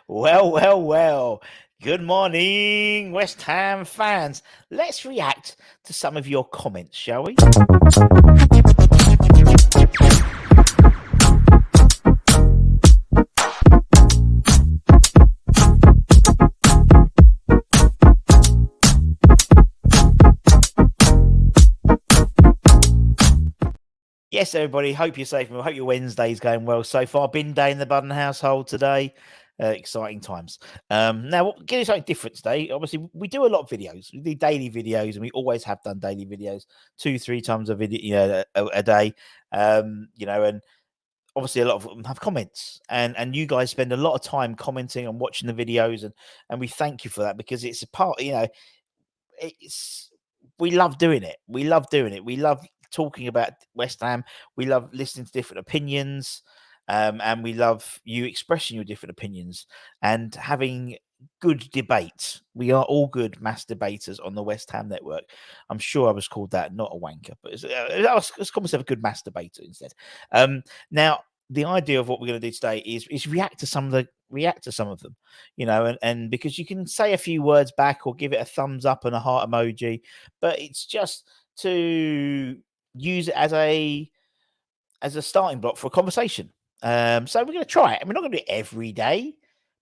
Well. Good morning, West Ham fans. Let's react to some of your comments, shall we? Yes, everybody. Hope you're safe. I hope your Wednesday's going well so far. Bin day in the Budden household today. Exciting times. Now, we're getting something different today. Obviously, we do a lot of videos. We do daily videos, and we always have done daily videos, 2-3 times a video, a day. And obviously a lot of them have comments, and you guys spend a lot of time commenting and watching the videos, and we thank you for that because it's a part. It's we love doing it. We love doing it. We love talking about West Ham. We love listening to different opinions, and we love you expressing your different opinions and having good debate. We are all good mass debaters on the West Ham network. I'm sure I was called that, not a wanker, but let's call myself a good mass debater instead. Now, the idea of what we're going to do today is react to some of them, and because you can say a few words back or give it a thumbs up and a heart emoji, but it's just to use it as a starting block for a conversation. So we're going to try it, and we're not going to do it every day,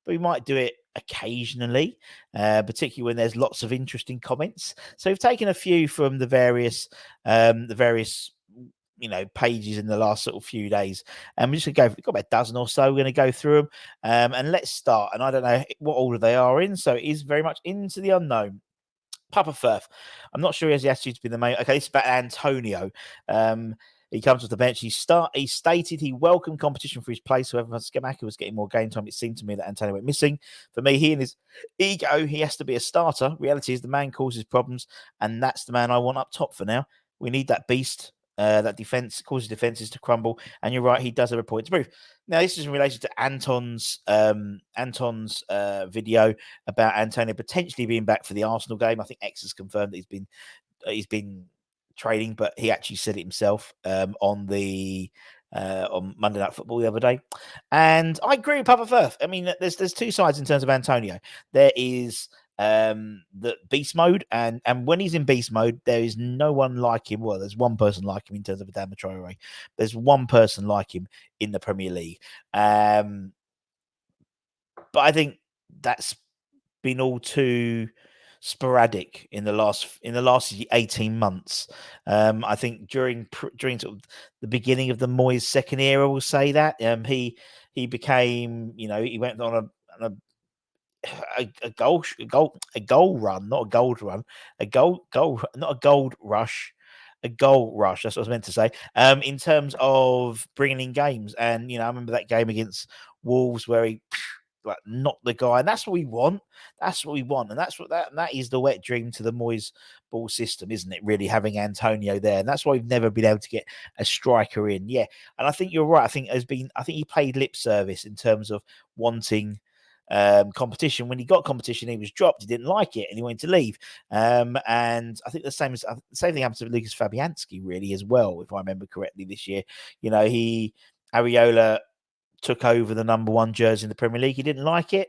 but we might do it occasionally, particularly when there's lots of interesting comments. So we've taken a few from the various pages in the last sort of few days, and we're just gonna we've got about a dozen or so. We're gonna go through them, and let's start. And I don't know what order they are in, so it is very much into the unknown. Papa Firth, I'm not sure he has the attitude to be the main. Okay, this is about Antonio. He comes off the bench. He stated he welcomed competition for his place. However, Skamaka was getting more game time. It seemed to me that Antonio went missing. For me, he and his ego, he has to be a starter. Reality is the man causes problems, and that's the man I want up top for now. We need that beast. That defense causes defenses to crumble, and you're right, he does have a point to prove. Now, this is in relation to Anton's video about Antonio potentially being back for the Arsenal game. I think X has confirmed that he's been training, but he actually said it himself on Monday Night Football the other day. And I agree with Papa Firth. I mean, there's two sides in terms of Antonio. There is the beast mode, and when he's in beast mode, there is no one like him. Well, there's one person like him in terms of Adama Traore. There's one person like him in the Premier League. But I think that's been all too sporadic in the last 18 months. I think during sort of the beginning of the Moyes second era, we'll say that he became, he went on a goal run, not a gold run, not a gold rush, a goal rush. That's what I was meant to say. In terms of bringing in games, and I remember that game against Wolves where he not the guy, and that's what we want. That's what we want, and that is the wet dream to the Moyes ball system, isn't it? Really having Antonio there, and that's why we've never been able to get a striker in. Yeah, and I think you're right. I think he played lip service in terms of wanting competition. When he got competition, he was dropped. He didn't like it, and he wanted to leave. And I think the same thing happened to Lucas Fabianski, really, as well, if I remember correctly. This year, Areola took over the number one jersey in the Premier League. He didn't like it,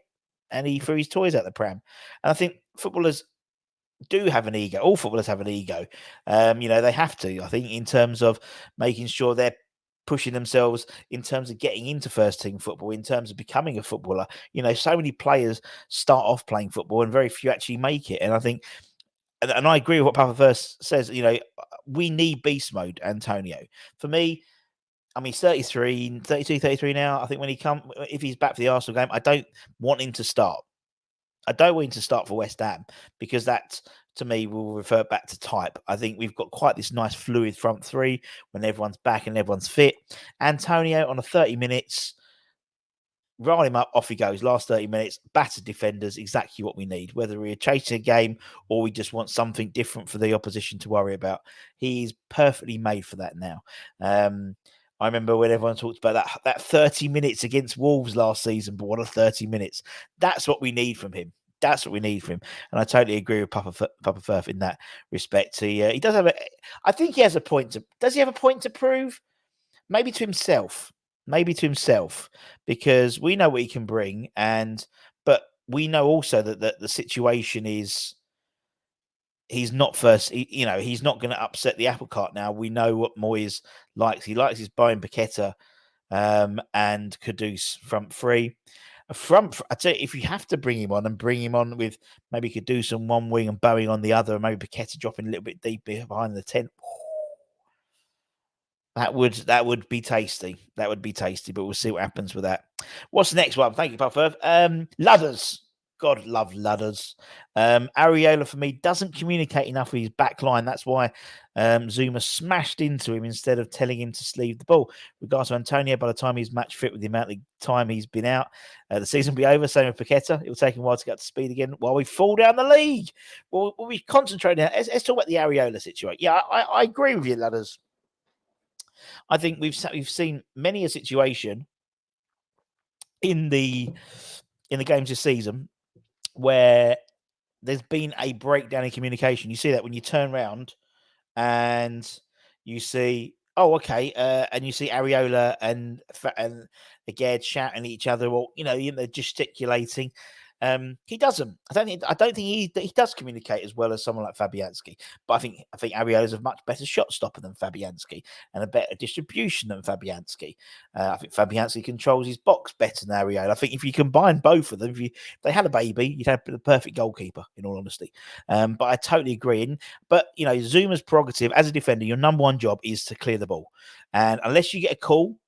and he threw his toys out the pram. And I think footballers do have an ego. All footballers have an ego. They have to, I think, in terms of making sure they're pushing themselves in terms of getting into first team football, in terms of becoming a footballer. So many players start off playing football and very few actually make it. And I think, and I agree with what Papa First says, we need beast mode, Antonio. For me, I mean, he's 33 now. I think if he's back for the Arsenal game, I don't want him to start. I don't want him to start for West Ham because that, to me, will revert back to type. I think we've got quite this nice fluid front three when everyone's back and everyone's fit. Antonio on a 30 minutes, roll him up, off he goes. Last 30 minutes, battered defenders, exactly what we need. Whether we're chasing a game or we just want something different for the opposition to worry about. He's perfectly made for that now. I remember when everyone talked about that 30 minutes against Wolves last season, but what a 30 minutes. That's what we need from him. That's what we need from him. And I totally agree with Papa Firth in that respect. He does have I think he has a point does he have a point to prove? Maybe to himself. maybe to himself, because we know what he can bring, but we know also that the situation is he's not first. He's not going to upset the apple cart. Now we know what Moyes likes. He likes his Bowen Paqueta and Kudus front three. I'd say if you have to bring him on with maybe Kudus on one wing and Bowen on the other, and maybe Paqueta dropping a little bit deeper behind the 10. That would be tasty. That would be tasty, but we'll see what happens with that. What's the next one? Thank you, Puffer. Ludders. God love Ludders. Areola for me doesn't communicate enough with his back line. That's why Zuma smashed into him instead of telling him to sleeve the ball. Regards to Antonio, by the time he's match fit with the amount of time he's been out, the season will be over. Same with Paqueta. It will take him a while to get up to speed again while we fall down the league. We'll be concentrating. Let's talk about the Areola situation. Yeah, I agree with you, Ludders. I think we've seen many a situation in the games this season where there's been a breakdown in communication. You see that when you turn around and you see, oh, okay, and you see Areola and again shouting at each other, or they're gesticulating. He doesn't. I don't think he does communicate as well as someone like Fabianski. But I think Areola is a much better shot stopper than Fabianski and a better distribution than Fabianski. I think Fabianski controls his box better than Areola. I think if you combine both of them, if they had a baby, you'd have the perfect goalkeeper, in all honesty. But I totally agree. But Zuma's prerogative as a defender, your number one job is to clear the ball, and unless you get a call.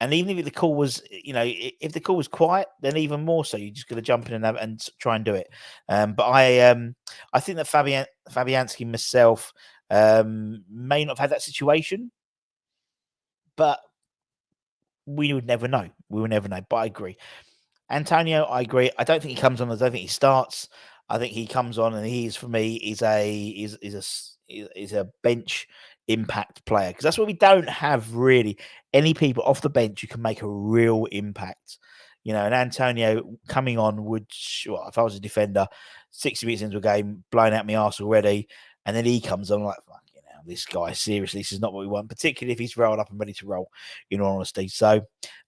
And even if the call was, if the call was quiet, then even more so, you're just going to jump in and try and do it. But I think that Fabianski himself may not have had that situation, but we would never know. We will never know. But I agree. Antonio, I agree. I don't think he comes on. I don't think he starts. I think he comes on, and he is, for me, is a bench impact player, because that's what we don't have really, any people off the bench who can make a real impact. And Antonio coming on would, if I was a defender, 60 minutes into a game, blowing out my arse already, and then he comes on like, this guy, seriously, this is not what we want, particularly if he's rolled up and ready to roll, in all honesty. So,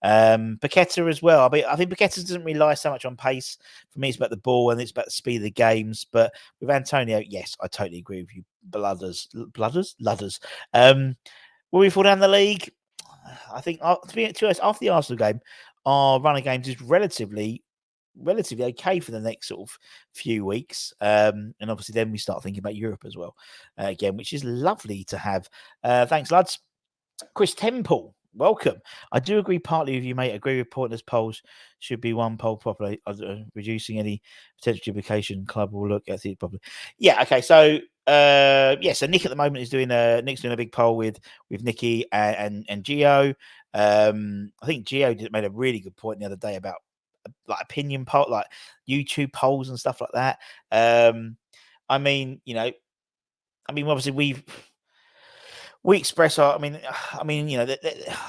Paqueta as well. I think Paqueta doesn't rely so much on pace. For me, it's about the ball and it's about the speed of the games. But with Antonio, yes, I totally agree with you. Ludders. Will we fall down the league? I think, to be honest, after the Arsenal game, our run of games is relatively okay for the next sort of few weeks. And obviously then we start thinking about Europe as well, again, which is lovely to have. Thanks, lads. Chris Temple, welcome. I do agree partly with you, mate. I agree with pointless polls. Should be one poll properly, reducing any potential duplication. Club will look at it properly. Yeah, okay. So so Nick at the moment is Nick's doing a big poll with Nicky and Gio. I think Gio made a really good point the other day about like opinion poll, like YouTube polls and stuff like that. Obviously we express our. I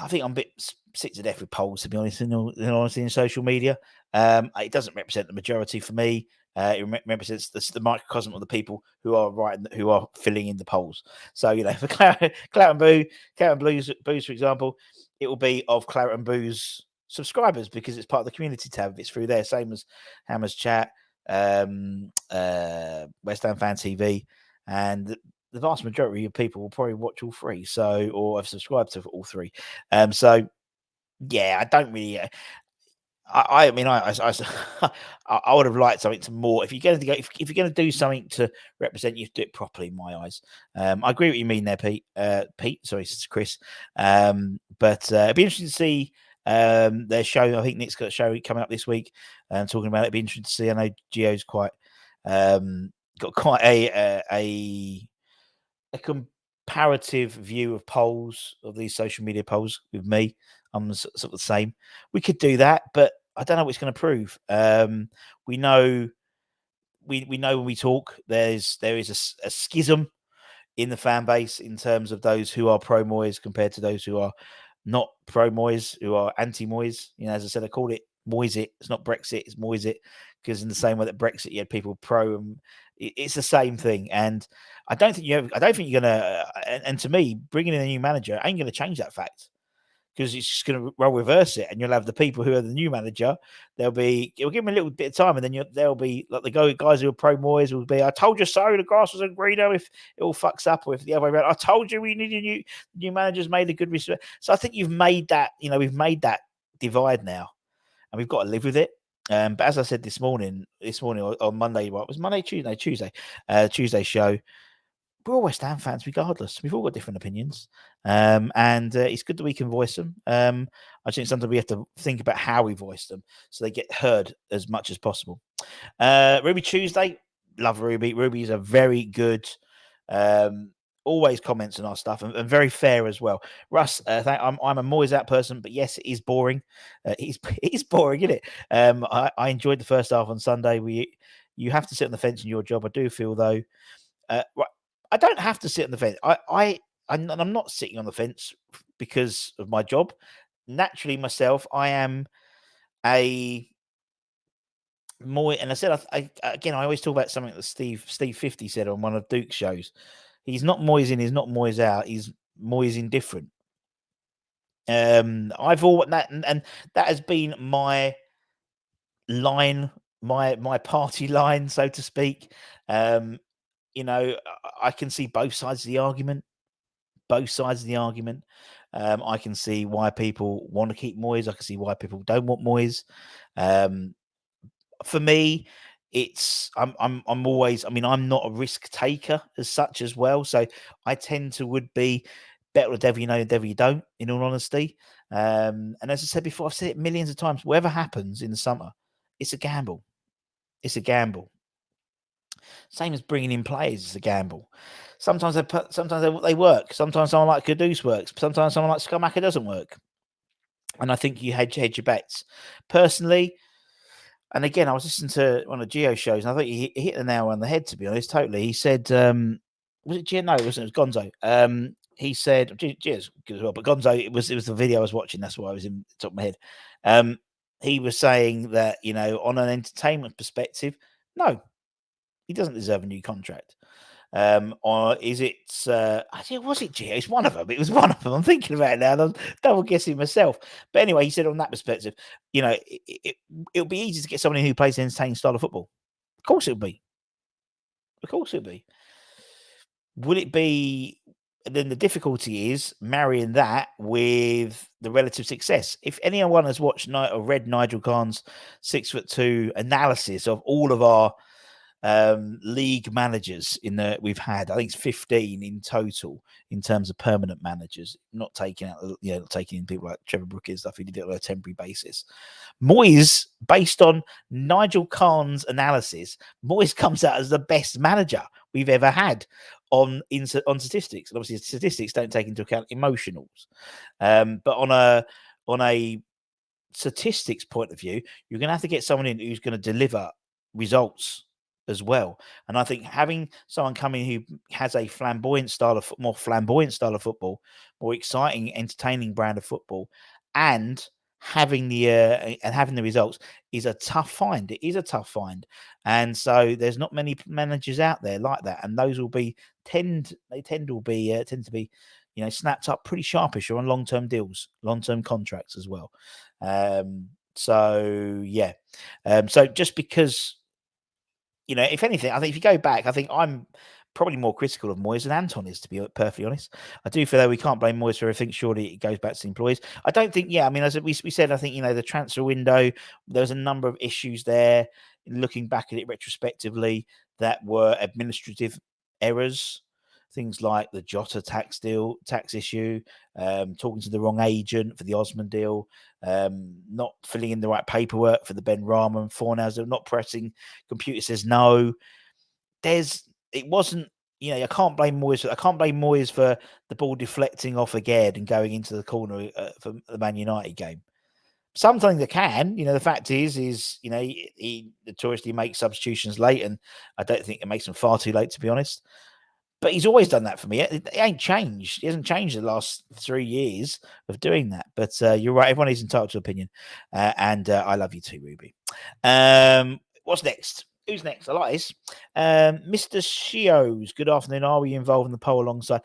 think I'm a bit sick to death with polls, to be honest. In honesty, in social media, it doesn't represent the majority for me. It represents the microcosm of the people who are writing, who are filling in the polls. So for Claret and Blues, for example, it will be of Claret and Blues subscribers because it's part of the community tab. It's through there, same as Hammers Chat, West Ham Fan TV, and the vast majority of people will probably watch all three, or have subscribed to all three. So yeah, I don't really. I would have liked something to more. If you're going to go, if you're going to do something to represent, you have to do it properly, in my eyes. I agree with what you mean there, Pete. Sorry, it's Chris. But it'd be interesting to see their show. I think Nick's got a show coming up this week, talking about it. It'd be interesting to see. I know Gio's got quite a comparative view of polls, of these social media polls with me. I'm sort of the same. We could do that, but I don't know what it's going to prove. We know when we talk, there is a schism in the fan base in terms of those who are pro Moyes compared to those who are not pro Moyes, who are anti Moyes. As I said, I called it Moyes-it. It's not Brexit, it's Moyes-it, because in the same way that Brexit, you had people pro, and it's the same thing. And I don't think you're going to. And to me, bringing in a new manager ain't going to change that fact. because it's just going to roll reverse it, and you'll have the people who are the new manager. It'll give them a little bit of time, and then they'll be like the guys who are pro Moyes will be, I told you so, the grass was greener if it all fucks up, or if the other way around, I told you we needed new managers, made a good respect. So I think you've made that, we've made that divide now, and we've got to live with it. But as I said this morning on Monday, what was Monday, Tuesday show, we're all West Ham fans regardless. We've all got different opinions. And it's good that we can voice them. I think sometimes we have to think about how we voice them so they get heard as much as possible. Ruby Tuesday, love Ruby. Ruby is a very good, always comments on our stuff, and very fair as well. Russ, I'm a Moyes out person, but yes, it is boring. It's boring, isn't it? I enjoyed the first half on Sunday. You have to sit on the fence in your job. I do feel though, I don't have to sit on the fence. I'm not sitting on the fence because of my job. Naturally, myself, I am a Moyes, and I said, again, I always talk about something that Steve 50 said on one of Duke's shows. He's not Moyes in, he's not Moyes out. He's Moyes indifferent. I've all that, and that has been my line, my party line, so to speak. I can see both sides of the argument. I can see why people want to keep Moyes. I can see why people don't want Moyes. For me, I'm always. I mean, I'm not a risk taker as such as well. So I tend to would be better the devil you know, the devil you don't. In all honesty, and as I said before, I've said it millions of times. Whatever happens in the summer, it's a gamble. It's a gamble. Same as bringing in players is a gamble. Sometimes they work. Sometimes someone like Caduce works. Sometimes someone like Skamaka doesn't work. And I think you hedge your bets. Personally, and again, I was listening to one of Gio's shows, and I think he hit the nail on the head, to be honest, totally. He said, was it Gio? No, it wasn't. It was Gonzo. He said, Gio's good as well, but Gonzo, it was the video I was watching. That's why I was in the top of my head. He was saying that, on an entertainment perspective, no, he doesn't deserve a new contract. Or is it? Was it Gio? It's one of them. It was one of them. I'm thinking about it now. I'm double guessing myself. But anyway, he said on that perspective, it'll be easy to get somebody who plays an entertaining style of football. Of course, it'll be. Will it be? Then the difficulty is marrying that with the relative success. If anyone has watched or read Nigel Khan's 6'2" analysis of all of our league managers we've had, I think it's 15 in total in terms of permanent managers, not taking out, not taking in people like Trevor Brooke and stuff. He did it on a temporary basis. Moyes, based on Nigel Khan's analysis, Moyes comes out as the best manager we've ever had on statistics. And obviously statistics don't take into account emotionals. But on a statistics point of view, you're going to have to get someone in who's going to deliver results as well. And I think having someone come in who has a more flamboyant style of football, more exciting, entertaining brand of football, and having the results is a tough find. It is a tough find, and so there's not many managers out there like that. And those will tend to be snapped up pretty sharpish or on long-term deals, long-term contracts as well. So just because, if anything, I think if you go back, I think I'm probably more critical of Moyes than Anton is, to be perfectly honest. I do feel that we can't blame Moyes for everything. Surely it goes back to the employees. I don't think, as we said, I think, the transfer window, there was a number of issues there, looking back at it retrospectively, that were administrative errors. Things like the Jota tax issue, talking to the wrong agent for the Osman deal, not filling in the right paperwork for the Ben Rahman, Fornals, not pressing. Computer says no. It wasn't. I can't blame Moyes for the ball deflecting off again and going into the corner for the Man United game. Something that can, the fact is, he notoriously makes substitutions late, and I don't think it makes them far too late, to be honest. But he's always done that for me. It ain't changed. He hasn't changed the last 3 years of doing that. But you're right. Everyone is entitled to opinion. And I love you too, Ruby. What's next? Who's next? I like this. Mr. Shios, good afternoon. Are we involved in the poll alongside?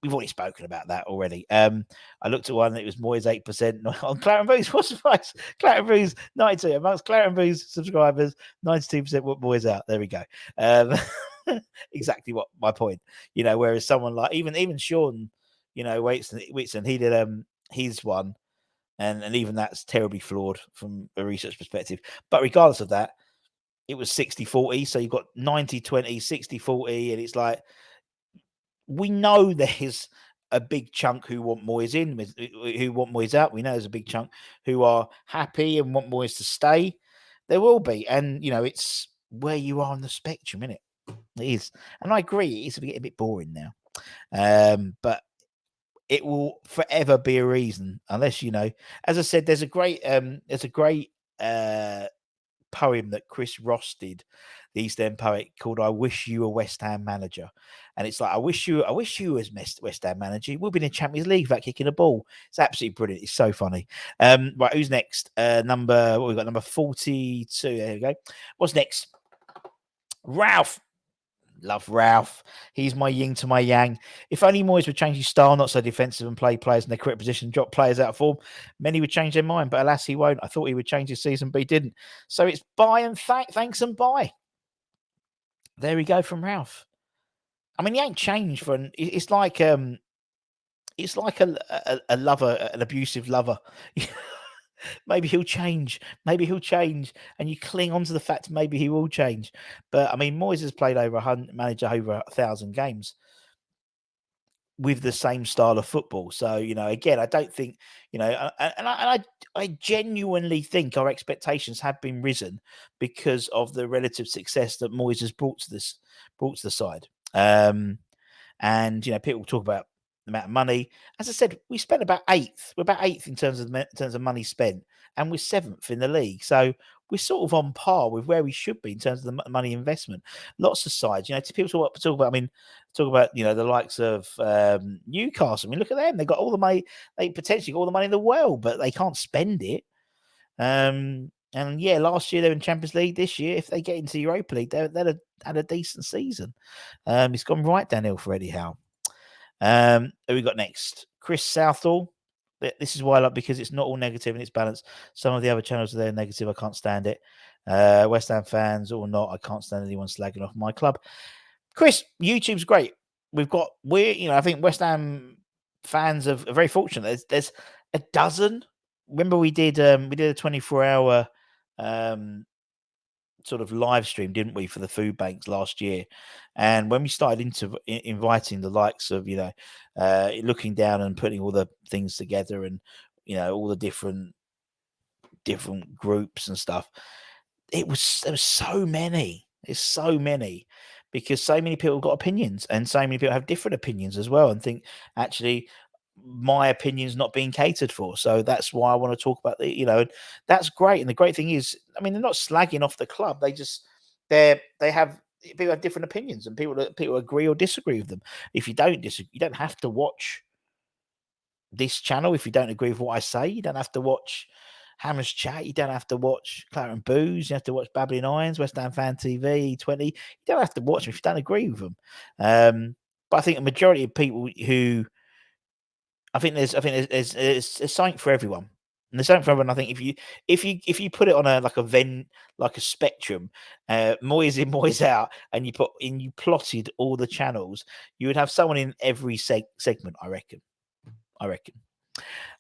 we've already spoken about that already. I looked at one that was Moyes 8% on Claret and Boo's. What's the price? Claret and Boo's 92 amongst Claret and Boo's subscribers, 92% want Moyes out. There we go. Exactly what my point. Whereas someone like even Sean, Whitson, he did his one, and even that's terribly flawed from a research perspective. But regardless of that, it was 60-40. So you've got 90-20, 60-40, and it's like, we know there's a big chunk who want Moyes in, who want Moyes out. We know there's a big chunk who are happy and want Moyes to stay. There will be. And, it's where you are on the spectrum, isn't it? It is. And I agree, it is getting a bit boring now. But it will forever be a reason, unless, as I said, there's a great poem that Chris Ross did, the East End poet, called "I Wish You Were West Ham Manager," and it's like, I wish you was West Ham manager. We'll be in the Champions League without kicking a ball. It's absolutely brilliant. It's so funny. Right, who's next? What we got? Number 42. There we go. What's next? Ralph. Love Ralph. He's my yin to my yang. If only Moyes would change his style, not so defensive, and play players in their correct position, drop players out of form, many would change their mind. But alas, he won't. I thought he would change his season, but he didn't. So it's bye and thanks and bye. There we go from Ralph. I mean, he ain't changed for it's like a lover, an abusive lover. Maybe he'll change. And you cling on to the fact maybe he will change. But I mean, Moyes has played managed over 1,000 games with the same style of football. So, again, I don't think, I genuinely think our expectations have been risen because of the relative success that Moyes has brought to the side. And people talk about the amount of money. As I said, we spent about eighth. We're about eighth in terms of money spent, and we're seventh in the league. So we're sort of on par with where we should be in terms of the money investment. Lots of sides, people talk about. I mean, the likes of Newcastle. I mean, look at them. They got all the money. They potentially got all the money in the world, but they can't spend it. And yeah, last year they were in Champions League. This year, if they get into Europa League, they'd have had a decent season. It's gone right downhill for Eddie Howe. Who we got next? Chris Southall. This is why I like, because it's not all negative and it's balanced. Some of the other channels are there negative. I can't stand it. West Ham fans or not, I can't stand anyone slagging off my club. Chris, YouTube's great. I think West Ham fans are very fortunate. There's a dozen. Remember we did a 24-hour sort of live stream, didn't we, for the food banks last year? And when we started inviting the likes of, looking down and putting all the things together, and all the different groups and stuff, there was so many. There's so many, because so many people got opinions, and so many people have different opinions as well, and think actually my opinion's not being catered for. So that's why I want to talk about that's great. And the great thing is, I mean, they're not slagging off the club. They have people have different opinions, and people agree or disagree with them. If you don't disagree, you don't have to watch this channel. If you don't agree with what I say, you don't have to watch Hammer's Chat. You don't have to watch Claret and Booze. You have to watch Babbling Irons, West Ham Fan TV, 20. You don't have to watch them if you don't agree with them. But I think a majority of people who I think there's something for everyone. And there's something for everyone. I think if you put it on a spectrum, Moyes in, Moyes out, and you plotted all the channels, you would have someone in every segment. I reckon.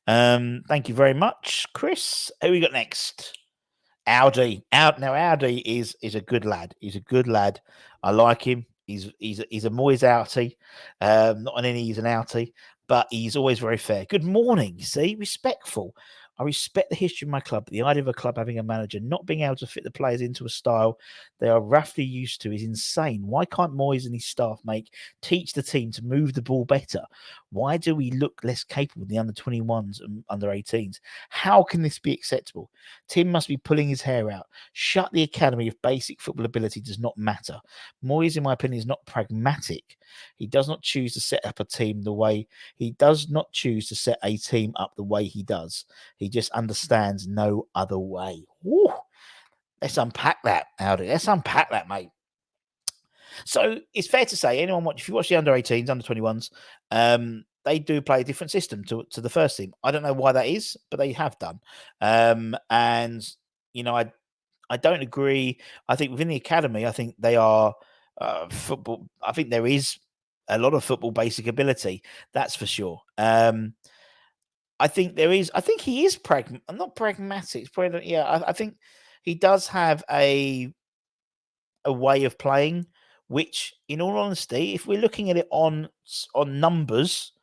Thank you very much, Chris. Who we got next? Audi. Audi is a good lad. He's a good lad. I like him. He's a Moyes outie. Not on any, he's an outie, but he's always very fair. Good morning. You see, respectful. I respect the history of my club, but the idea of a club having a manager not being able to fit the players into a style they are roughly used to is insane. Why can't Moyes and his staff teach the team to move the ball better? Why do we look less capable than the under-21s and under-18s? How can this be acceptable? Tim must be pulling his hair out. Shut the academy if basic football ability does not matter. Moyes, in my opinion, is not pragmatic. He does not choose to set up a team the way he does not choose to set a team up the way he does. He just understands no other way. Woo. Let's unpack that, Audi. Let's unpack that, mate. So it's fair to say, if you watch the under 18s, under 21s, they do play a different system to the first team. I don't know why that is, but they have done. And I don't agree. I think within the academy, I think they are football. I think there is a lot of football basic ability. That's for sure. I think there is. I think he is not pragmatic. Yeah, I think he does have a way of playing, which, in all honesty, if we're looking at it on numbers,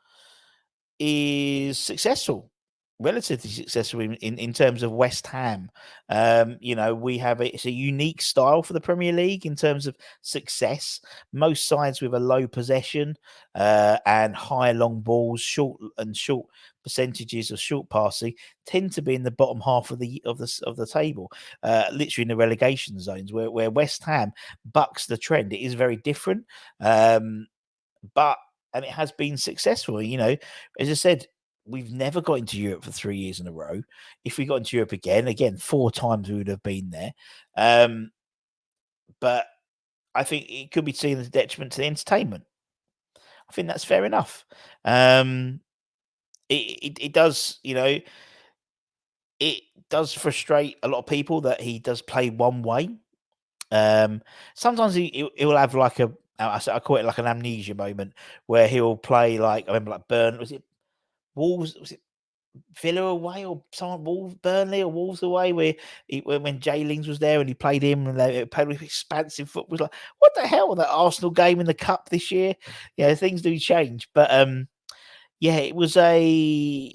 is successful, relatively successful in terms of West Ham. It's a unique style for the Premier League in terms of success. Most sides with a low possession and high long balls, short percentages of short passing, tend to be in the bottom half of the table, literally in the relegation zones, where West Ham bucks the trend. It is very different, but and it has been successful. As I said, we've never got into Europe for 3 years in a row. If we got into Europe again, 4 times we would have been there. But I think it could be seen as a detriment to the entertainment. I think that's fair enough. It does, it does frustrate a lot of people that he does play one way. Sometimes he will have like I call it like an amnesia moment where he'll play like, I remember like was it Wolves? Was it Villa away or Burnley or Wolves away, where when Jay Lings was there and he played him and they played with expansive football? It was like, what the hell, that Arsenal game in the cup this year? Things do change, but it was I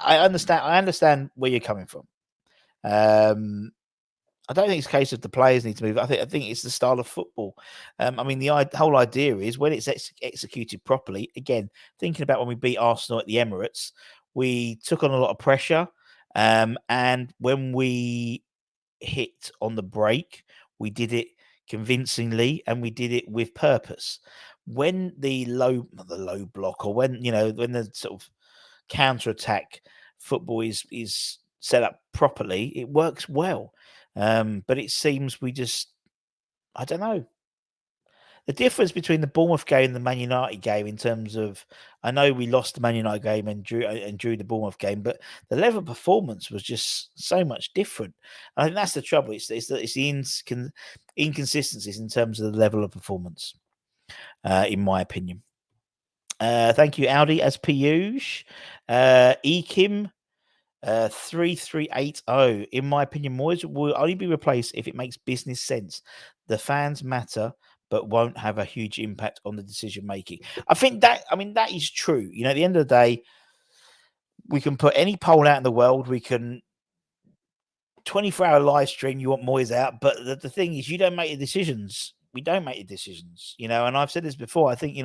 understand where you're coming from. I don't think it's a case of the players need to move. I think it's the style of football. The whole idea is when it's executed properly. Again, thinking about when we beat Arsenal at the Emirates, we took on a lot of pressure, and when we hit on the break, we did it convincingly and we did it with purpose. When the low block, or when the sort of counter attack football is set up properly, it works well. But it seems I don't know. The difference between the Bournemouth game and the Man United game, in terms of, I know we lost the Man United game and drew the Bournemouth game, but the level of performance was just so much different. I think that's the trouble. It's the inconsistencies in terms of the level of performance, in my opinion. Thank you, Audi, as per usual. Ekim 3380. In my opinion, Moyes will only be replaced if it makes business sense. The fans matter, but won't have a huge impact on the decision making. I think that is true. At the end of the day, we can put any poll out in the world. We can 24-hour live stream. You want Moyes out, but the thing is, you don't make the decisions. We don't make the decisions. And I've said this before. I think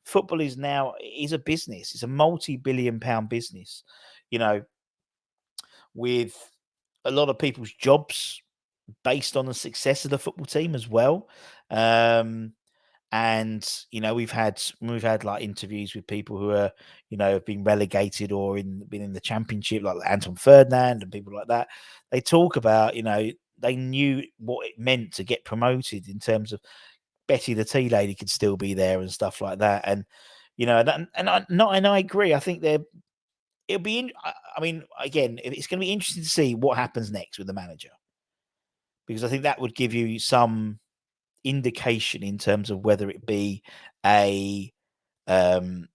football is a business. It's a multi-billion-pound business. With a lot of people's jobs based on the success of the football team as well. And we've had like interviews with people who are have been relegated or been in the championship, like Anton Ferdinand and people like that. They talk about they knew what it meant to get promoted, in terms of Betty the tea lady could still be there and stuff like that. And I agree. I think it'll be again, it's going to be interesting to see what happens next with the manager, because I think that would give you some indication in terms of whether it be there'll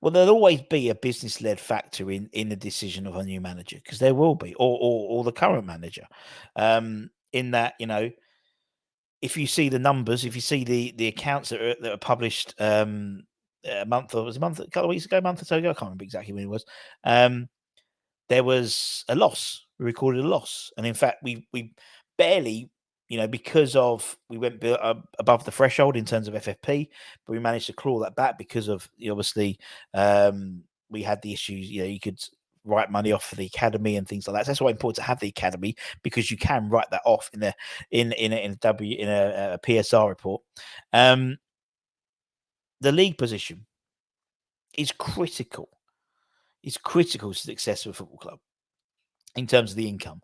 always be a business-led factor in the decision of a new manager, because there will be, or the current manager, in that, if you see the numbers, if you see the accounts that are published, a couple of weeks ago, a month or so ago, I can't remember exactly when it was. There was a loss. We recorded a loss, and in fact, we barely, because of we went above the threshold in terms of FFP, but we managed to claw that back because of obviously we had the issues. You could write money off for the academy and things like that. So that's why it's important to have the academy, because you can write that off in a PSR report. The league position is critical. It's critical to the success of a football club in terms of the income.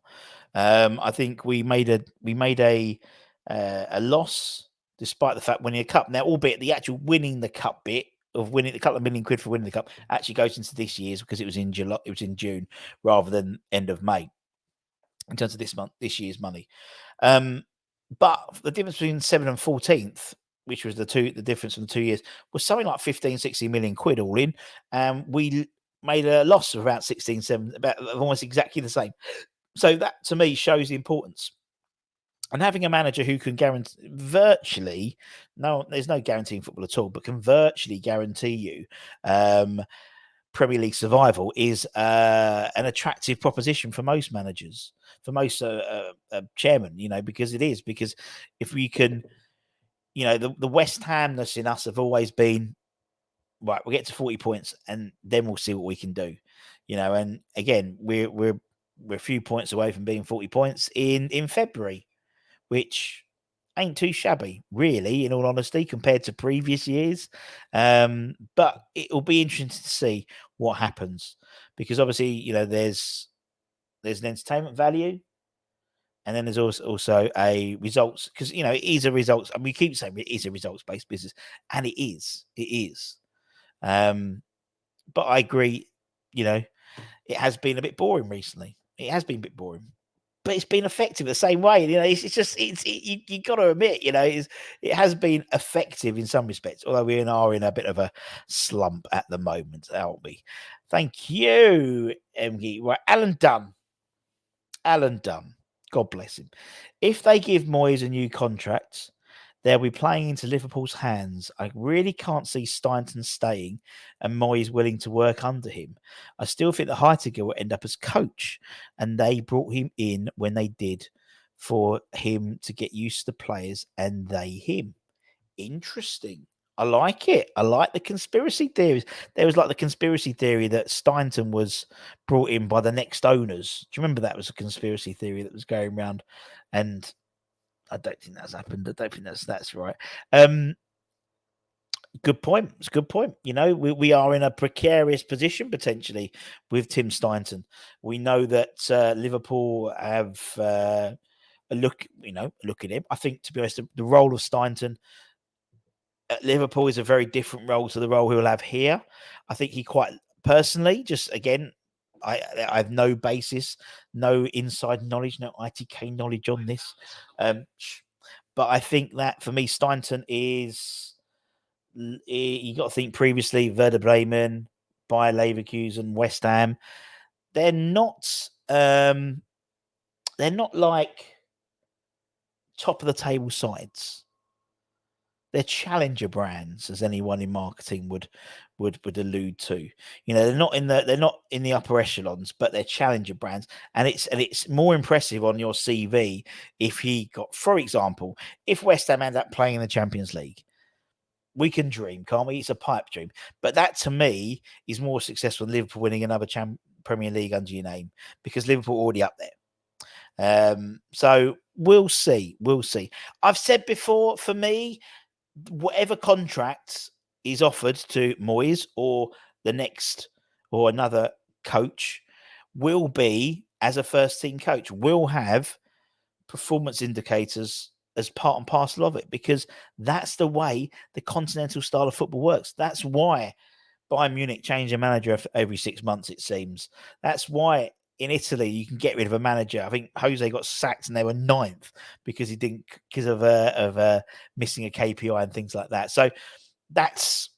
I think we made a loss despite the fact winning a cup. Now, albeit the actual winning the cup bit of winning a couple of million quid for winning the cup actually goes into this year's because it was in July, it was in June rather than end of May in terms of this year's money. But the difference between 7th and 14th, which was the difference from the 2 years, was something like 15, 16 million quid all in. And we made a loss of about 16, 7, about almost exactly the same. So that to me shows the importance. And having a manager who can guarantee virtually, no, there's no guarantee in football at all, but can virtually guarantee you Premier League survival is an attractive proposition for most managers, for most chairmen, because it is. Because if we can, the West Hamness in us have always been, right, we'll get to 40 points and then we'll see what we can do. And again, we're a few points away from being 40 points in February, which ain't too shabby, really, in all honesty, compared to previous years. But it will be interesting to see what happens because obviously, there's an entertainment value, and then there's also a results because it is a results. And we keep saying it is a results-based business, and it is. It is. But I agree. It has been a bit boring recently. It has been a bit boring. But it's been effective the same way. You got to admit, it has been effective in some respects, although we are in a bit of a slump at the moment, aren't we? Thank you, MG. Right, Alan Dunn. God bless him. If they give Moyes a new contract, they'll be playing into Liverpool's hands. I really can't see Stainton staying and Moyes willing to work under him. I still think that Heitiger will end up as coach, and they brought him in when they did for him to get used to the players and they him. Interesting. I like it. I like the conspiracy theories. There was like the conspiracy theory that Stainton was brought in by the next owners. Do you remember that was a conspiracy theory that was going around? And I don't think that's happened. I don't think that's right. Good point. It's a good point. We are in a precarious position potentially with Tim Stainton. We know that Liverpool have a look at him. I think, to be honest, the role of Stainton at Liverpool is a very different role to the role he'll have here. I think he quite personally, just again, I have no basis, no inside knowledge, no ITK knowledge on this. But I think that for me, Stainton is, you got to think previously, Werder Bremen, Bayer Leverkusen, West Ham. They're not like top of the table sides. They're challenger brands, as anyone in marketing would allude to. They're not in the upper echelons, but they're challenger brands, and it's more impressive on your CV if he got, for example, if West Ham end up playing in the Champions League. We can dream, can't we? It's a pipe dream, but that to me is more successful than Liverpool winning another Premier League under your name, because Liverpool are already up there. So we'll see. I've said before, for me, whatever contract is offered to Moyes or the next or another coach will be, as a first team coach, will have performance indicators as part and parcel of it, because that's the way the continental style of football works. That's why Bayern Munich change a manager every 6 months, it seems. That's why in Italy you can get rid of a manager. I think Jose got sacked and they were 9th because of missing a KPI and things like that. So that's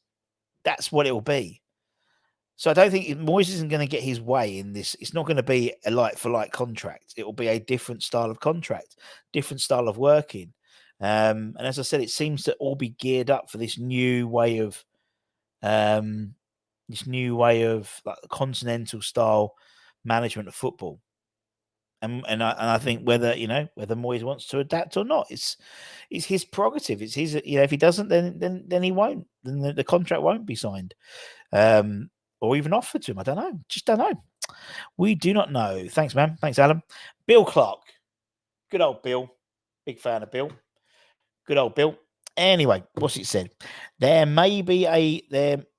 what it will be. So I don't think Moyes isn't going to get his way in this. It's not going to be a like for like contract. It will be a different style of contract, different style of working. And as I said, it seems to all be geared up for this new way of like continental style management of football. And I think whether Moyes wants to adapt or not, it's his prerogative. It's his, if he doesn't, then he won't. Then the contract won't be signed, or even offered to him. I don't know. Just don't know. We do not know. Thanks, man. Thanks, Alan. Bill Clark, good old Bill. Big fan of Bill. Good old Bill. Anyway, what's it said? There may be a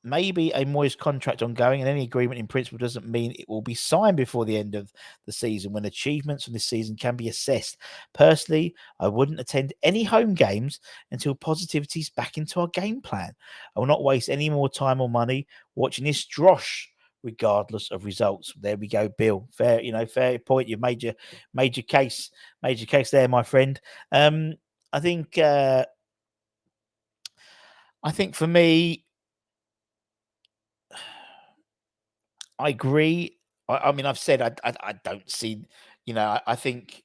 Moyes contract ongoing, and any agreement in principle doesn't mean it will be signed before the end of the season, when achievements from this season can be assessed. Personally, I wouldn't attend any home games until positivity's back into our game plan. I will not waste any more time or money watching this drosh, regardless of results. There we go, Bill. Fair, fair point. You've made your case there, my friend. I think. I think for me, I agree. I mean, I've said I don't see, I think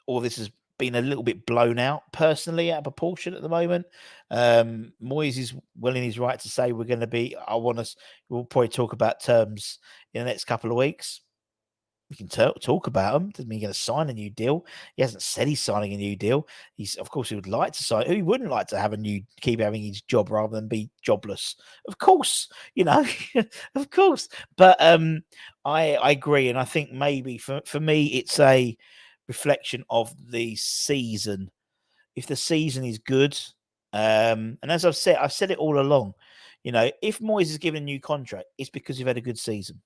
all this has been a little bit blown out personally out of proportion at the moment. Moyes is well in his right to say we're going to be. We'll probably talk about terms in the next couple of weeks. We can talk about him. Doesn't mean he's going to sign a new deal. He hasn't said he's signing a new deal. Of course, he would like to sign. Who wouldn't like to keep having his job rather than be jobless? Of course, of course. But I agree, and I think maybe for me, it's a reflection of the season. If the season is good, and as I've said it all along. If Moyes is given a new contract, it's because you've had a good season.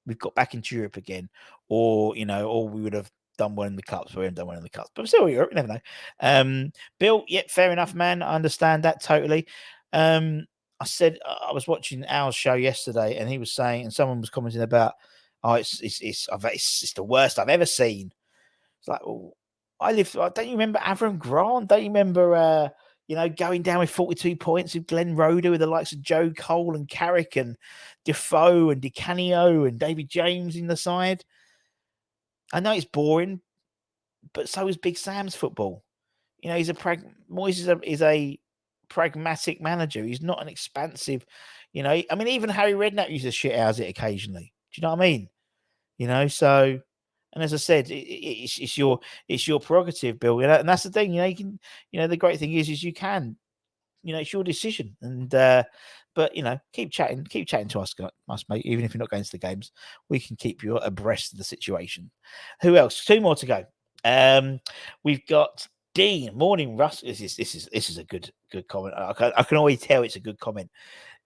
We've got back into Europe again, or we would have done well in the cups. We haven't done well in the cups, but still Europe. You never know. Bill, yeah, fair enough, man. I understand that totally. I said I was watching Al's show yesterday, and he was saying, and someone was commenting about, it's the worst I've ever seen. It's like, well, don't you remember Avram Grant? Don't you remember? Going down with 42 points with Glenn Roeder, with the likes of Joe Cole and Carrick and Defoe and Di Canio and David James in the side. I know it's boring, but so is Big Sam's football. Moyes is a pragmatic manager. He's not an expansive, I mean, even Harry Redknapp used to shit house it occasionally. Do you know what I mean? So, and as I said, it's your prerogative, Bill. And that's the thing. You can. The great thing is you can. It's your decision. And but keep chatting to us, mate. Even if you're not going to the games, we can keep you abreast of the situation. Who else? 2 more to go. We've got Dean. Morning, Russ. This is a good comment. I can always tell it's a good comment.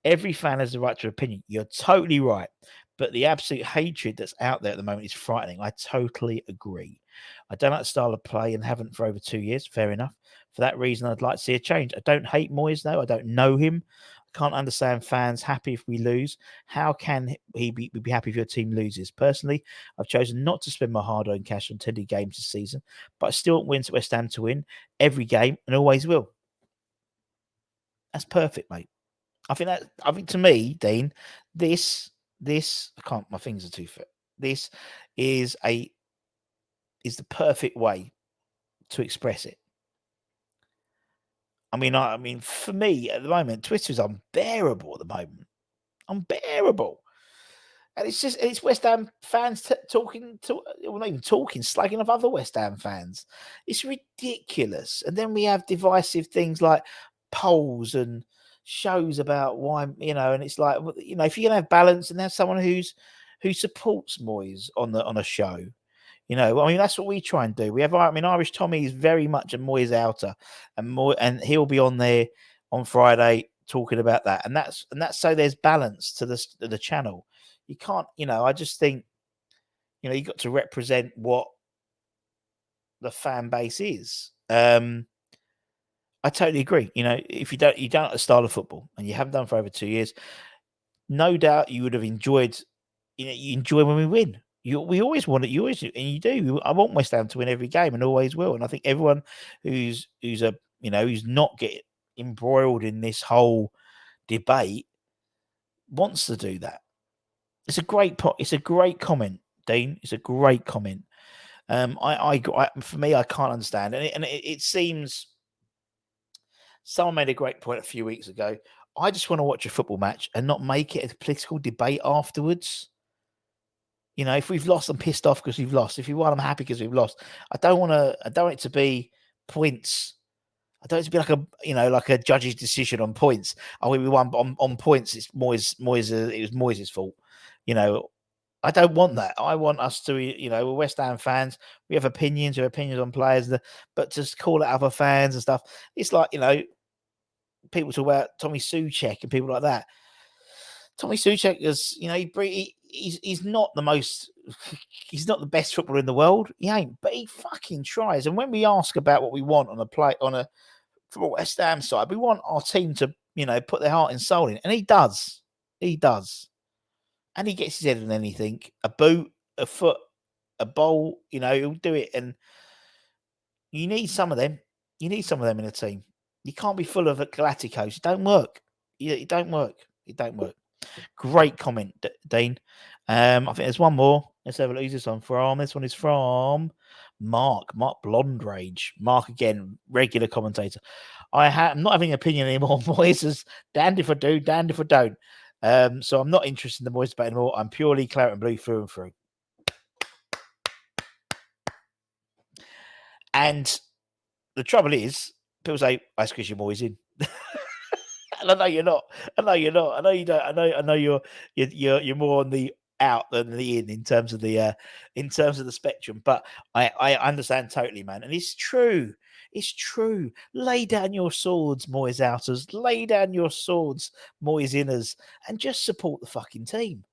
Every fan has the right to opinion. You're totally right. But the absolute hatred that's out there at the moment is frightening. I totally agree. I don't like the style of play and haven't for over 2 years. Fair enough. For that reason, I'd like to see a change. I don't hate Moyes, though. I don't know him. I can't understand fans happy if we lose. How can he be happy if your team loses? Personally, I've chosen not to spend my hard-earned cash on 10 games this season, but I still want West Ham to win every game and always will. That's perfect, mate. I think to me, Dean, this I can't. My fingers are too fit. This is the perfect way to express it. I mean, for me at the moment, Twitter is unbearable at the moment. Unbearable. And it's West Ham fans talking not even talking, slagging off other West Ham fans. It's ridiculous. And then we have divisive things like polls and shows about why, and it's like, if you're gonna have balance and have someone who supports Moyes on a show. That's what we try and do. Irish Tommy is very much a Moyes outer, and he'll be on there on Friday talking about that. And that's so there's balance to the channel. You can't, I just think, you got to represent what the fan base is. I totally agree. If you don't like the style of football and you haven't done for over 2 years, no doubt you would have enjoyed. You enjoy when we win. We always want it. You always do, and you do. I want West Ham to win every game, and always will. And I think everyone who's not getting embroiled in this whole debate wants to do that. It's a great comment, Dean. It's a great comment. For me, I can't understand, and it seems someone made a great point a few weeks ago. I just want to watch a football match and not make it a political debate afterwards. If we've lost, I'm pissed off because we've lost. If we won, I'm happy because we've lost. I don't want it to be points. I don't want it to be like a judge's decision on points. We won on points. It's Moyes. It was Moyes' fault. I don't want that. I want us to, we're West Ham fans. We have opinions. We have opinions on players, but just call it other fans and stuff. It's like, people talk about Tommy Soucek and people like that. Tommy Soucek is, he's not the most, he's not the best footballer in the world. He ain't, but he fucking tries. And when we ask about what we want for West Ham side, we want our team to, put their heart and soul in, and he does. He does, and he gets his head on anything. A boot, a foot, a bowl. He'll do it, and you need some of them. You need some of them in a team. You can't be full of Galacticos. It don't work. It don't work. It don't work. Great comment, Dean. I think there's one more. Let's have a look. Who's this one from? This one is from Mark Blonde Rage. Mark, again, regular commentator. I'm not having an opinion anymore. Moyes is damned if I do, damned if I don't. So I'm not interested in the Moyes debate anymore. I'm purely claret and blue through and through. And the trouble is, people say, I squeeze your Moyes in. And I know you're not. I know you're not. I know you don't. I know you're more on the out than the in terms of the spectrum. But I understand totally, man. And it's true. It's true. Lay down your swords, Moyes outers. Lay down your swords, Moyes inners, and just support the fucking team.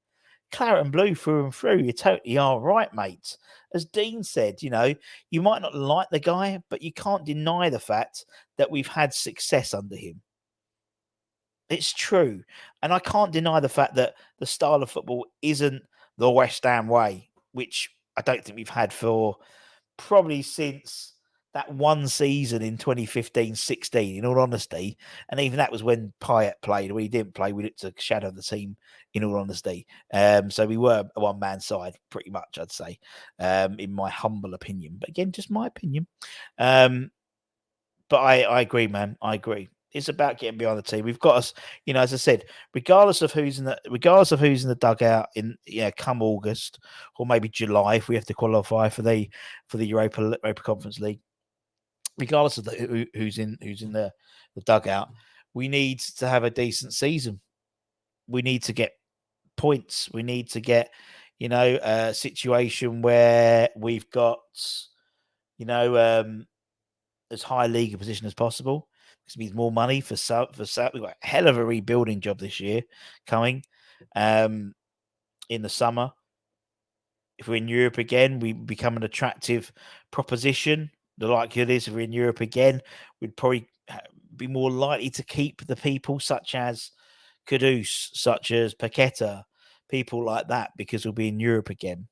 Claret and blue through and through. You totally are right, mate. As Dean said, you might not like the guy, but you can't deny the fact that we've had success under him. It's true. And I can't deny the fact that the style of football isn't the West Ham way, which I don't think we've had for probably since that one season in 2015-16, in all honesty. And even that was when Payet played. When he didn't play, we looked to shadow the team, in all honesty. So we were a one-man side, pretty much, I'd say, in my humble opinion. But again, just my opinion. But I agree, man. I agree. It's about getting behind the team. We've got us, as I said, regardless of who's in the dugout come August or maybe July, if we have to qualify for the Europa Conference League. Regardless of who's in the dugout, we need to have a decent season. We need to get points. We need to get, a situation where we've got, as high league a position as possible. Because it means more money for sub. We've got a hell of a rebuilding job this year coming in the summer. If we're in Europe again, we become an attractive proposition. The likelihood is if we're in Europe again, we'd probably be more likely to keep the people such as Kudus, such as Paqueta, people like that, because we'll be in Europe again.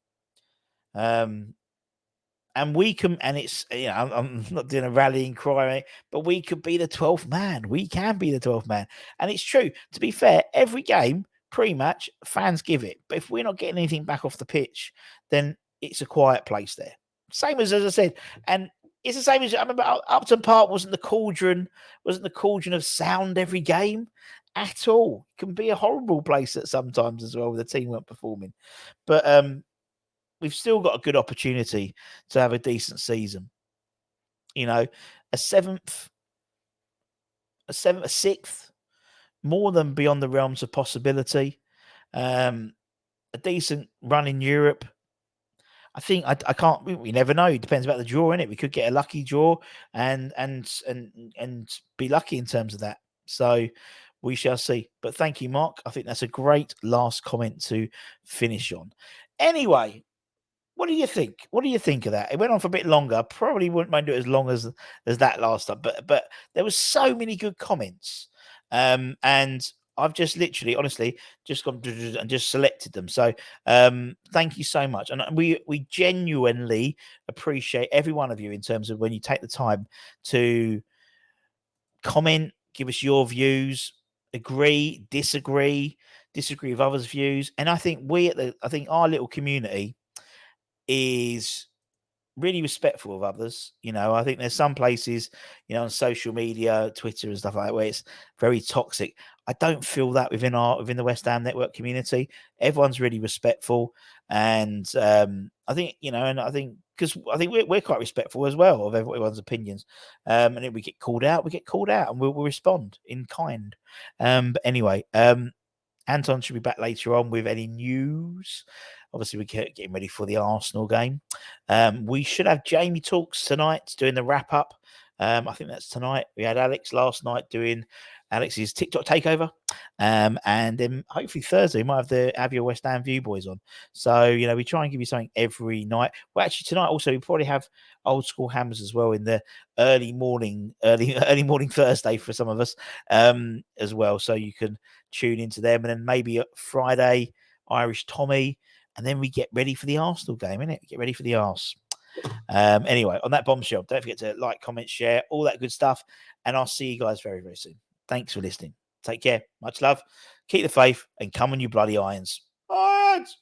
And we can, and it's, I'm not doing a rallying cry, but we could be the 12th man. We can be the 12th man. And it's true. To be fair, every game, pre-match, fans give it. But if we're not getting anything back off the pitch, then it's a quiet place there. Same as I said. And it's the same as, I remember Upton Park wasn't the cauldron of sound every game at all. It can be a horrible place at sometimes as well, with the team weren't performing. But, we've still got a good opportunity to have a decent season. A seventh, a sixth, more than beyond the realms of possibility. A decent run in Europe. I think I can't. We never know. It depends about the draw, innit? We could get a lucky draw and be lucky in terms of that. So we shall see. But thank you, Mark. I think that's a great last comment to finish on. Anyway. What do you think? What do you think of that? It went on for a bit longer. Probably wouldn't mind doing it as long as that last time. But there was so many good comments. And I've just literally, honestly, just gone and just selected them. So thank you so much. And we genuinely appreciate every one of you in terms of when you take the time to comment, give us your views, agree, disagree with others' views. And I think I think our little community is really respectful of others. I think there's some places, on social media, Twitter and stuff like that, where it's very toxic. I don't feel that within the West Ham Network community. Everyone's really respectful. And I think, because I think we're quite respectful as well of everyone's opinions. And if we get called out, and we'll respond in kind. But anyway, Anton should be back later on with any news. Obviously, we're getting ready for the Arsenal game. We should have Jamie Talks tonight doing the wrap-up I think that's tonight. We had Alex last night doing Alex's TikTok takeover. And then hopefully Thursday we might have your West Ham View boys on. So, we try and give you something every night. Well, actually tonight also we probably have old school hammers as well in the early morning Thursday for some of us as well. So you can tune into them. And then maybe Friday, Irish Tommy. And then we get ready for the Arsenal game, innit? Get ready for the Arse. Anyway, on that bombshell, don't forget to like, comment, share, all that good stuff. And I'll see you guys very, very soon. Thanks for listening. Take care. Much love. Keep the faith and come on, you bloody irons. Irons!